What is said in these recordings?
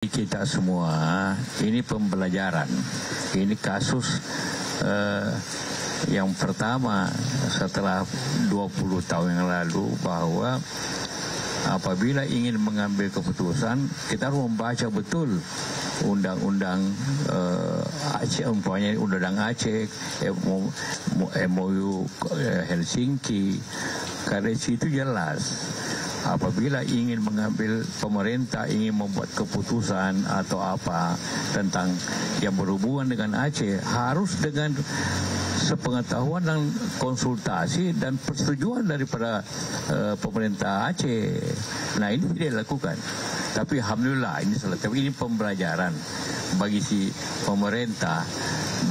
Kita semua ini pembelajaran. Ini kasus yang pertama setelah 20 tahun yang lalu, bahwa apabila ingin mengambil keputusan, kita harus membaca betul undang-undang Aceh, umpamanya undang-undang Aceh, MOU Helsinki. Karena situ jelas, apabila ingin mengambil, pemerintah ingin membuat keputusan atau apa tentang yang berhubungan dengan Aceh, harus dengan sepengetahuan dan konsultasi dan persetujuan daripada pemerintah Aceh. Nah, ini tidak dilakukan. Tapi alhamdulillah ini selesai. Tapi ini pembelajaran bagi si pemerintah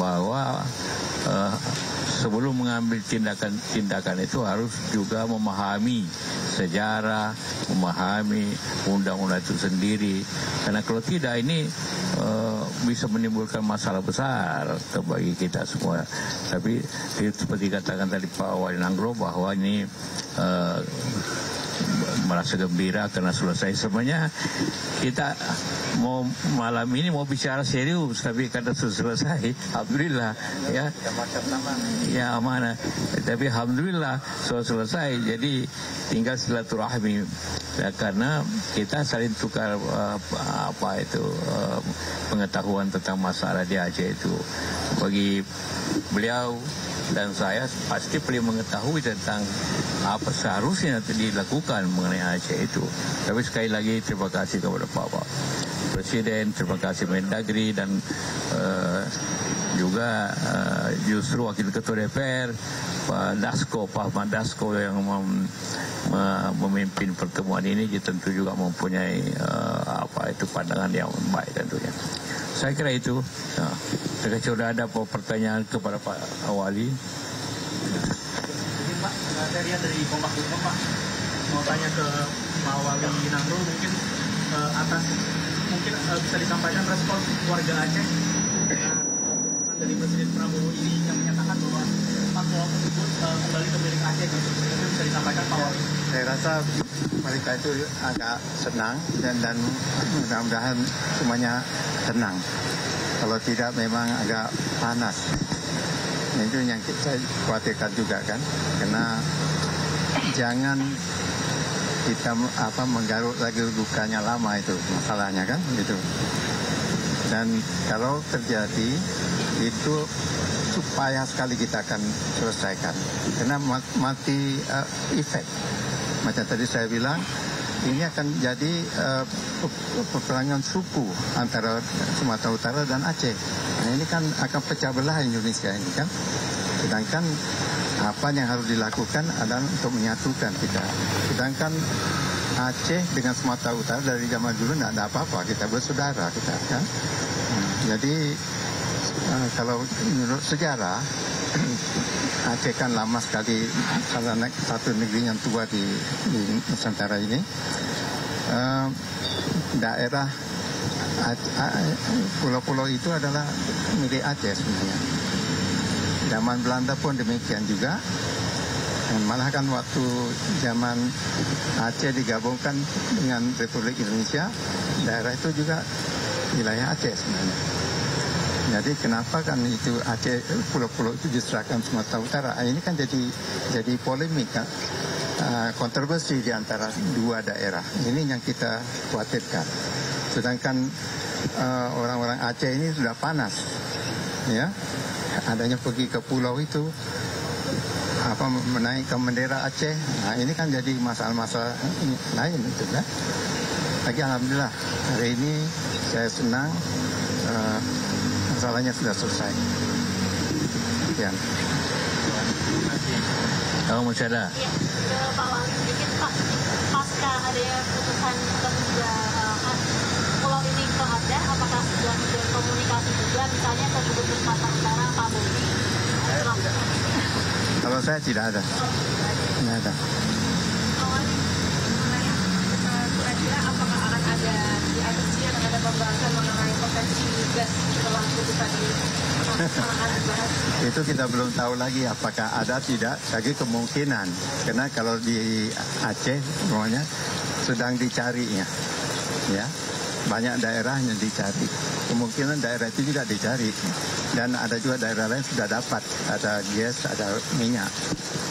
bahwa sebelum mengambil tindakan itu harus juga memahami sejarah, memahami undang-undang itu sendiri. Karena kalau tidak, ini bisa menimbulkan masalah besar bagi kita semua. Tapi seperti katakan tadi Pak Wali Nanggro, bahwa ini merasa gembira karena selesai semuanya. Kita mau malam ini mau bicara serius, tapi karena sudah selesai, alhamdulillah ya. Ya amanah. Tapi alhamdulillah sudah selesai. Jadi tinggal silaturahmi ya, karena kita saling tukar pengetahuan tentang masalah di Aceh itu. Bagi beliau dan saya pasti perlu mengetahui tentang apa seharusnya dilakukan mengenai Aceh itu. Tapi sekali lagi terima kasih kepada Pak Presiden, terima kasih Mendagri, dan juga justru Wakil Ketua DPR Pak Ahmad Dasko yang memimpin pertemuan ini, tentu juga mempunyai pandangan yang baik tentunya. Saya kira itu. Saya sudah ada pertanyaan kepada Pak Wali. Pak, saya lihat dari Kompak.com, Pak, mau tanya ke Pak Wali Nanggro, mungkin bisa disampaikan respon warga Aceh dari Presiden Prabowo ini yang menyatakan bahwa 4 pulau tersebut kembali ke milik Aceh. Itu bisa disampaikan Pak Wali. Saya rasa mereka itu agak senang dan mudah-mudahan semuanya tenang. Kalau tidak memang agak panas. Itu yang saya khawatirkan juga kan, karena jangan kita menggaruk lagi lukanya lama, itu masalahnya kan gitu. Dan kalau terjadi itu supaya sekali kita akan selesaikan, karena mati efek. Macam tadi saya bilang, ini akan jadi peperangan suku antara Sumatera Utara dan Aceh. Nah, ini kan akan pecah belah Indonesia ini kan. Sedangkan apa yang harus dilakukan adalah untuk menyatukan kita. Sedangkan Aceh dengan Sumatera Utara dari zaman dulu tidak ada apa-apa, kita bersaudara kita kan. Jadi kalau menurut sejarah, Aceh kan lama sekali, satu negeri yang tua di Nusantara ini. Daerah pulau-pulau itu adalah milik Aceh sebenarnya. Zaman Belanda pun demikian juga. Dan malah kan waktu zaman Aceh digabungkan dengan Republik Indonesia, daerah itu juga wilayah Aceh sebenarnya. Jadi kenapa kan itu Aceh, pulau-pulau itu diserahkan Sumatera Utara? Ini kan jadi polemik kan, kontroversi di antara dua daerah. Ini yang kita khawatirkan. Sedangkan orang-orang Aceh ini sudah panas, ya, adanya pergi ke pulau itu, menaikkan bendera Aceh. Nah, ini kan jadi masalah-masalah lain itu kan. Lagi alhamdulillah hari ini saya senang. Masalahnya sudah selesai. Sekian. Oh, masih ada. Ya, ke Pak Wali sedikit Pak. Pasca adanya putusan penjarahan pulau ini ke Aceh, apakah sudah berkomunikasi juga, misalnya ke Gubernur Sumatera Utara, Pak Bobi? Kalau saya tidak ada. Tidak ada. Pak Wali, kira-kira apakah akan ada di IPC akan ada pembahasan mengenai potensi gas setelah putusan ini? Itu kita belum tahu lagi apakah ada tidak, lagi kemungkinan. Karena kalau di Aceh semuanya sedang dicarinya, ya. banyak daerah yang dicari. Kemungkinan daerah itu juga dicari. Dan ada juga daerah lain sudah dapat, ada gas, ada minyak.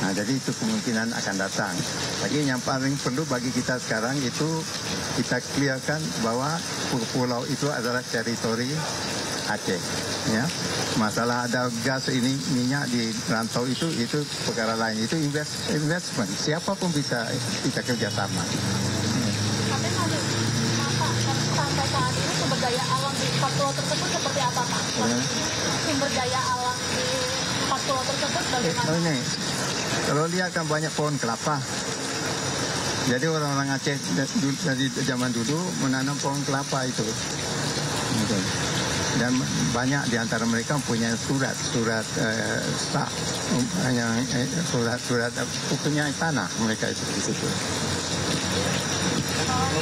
Nah, jadi itu kemungkinan akan datang. Lagi yang paling perlu bagi kita sekarang itu kita clearkan bahwa pulau itu adalah teritori Aceh. Ya, masalah ada gas ini minyak di rantau itu perkara lain. Itu investment. Siapapun bisa kerjasama. Tapi sampai saat ini sumber daya alam di 4 pulau tersebut seperti apa, Pak? Sumber daya alam di 4 pulau tersebut bagaimana? Ini, kalau lihat kan banyak pohon kelapa. Jadi orang-orang Aceh dari zaman dulu menanam pohon kelapa itu. Dan banyak di antara mereka punya surat punya tanah mereka itu di situ. Kalau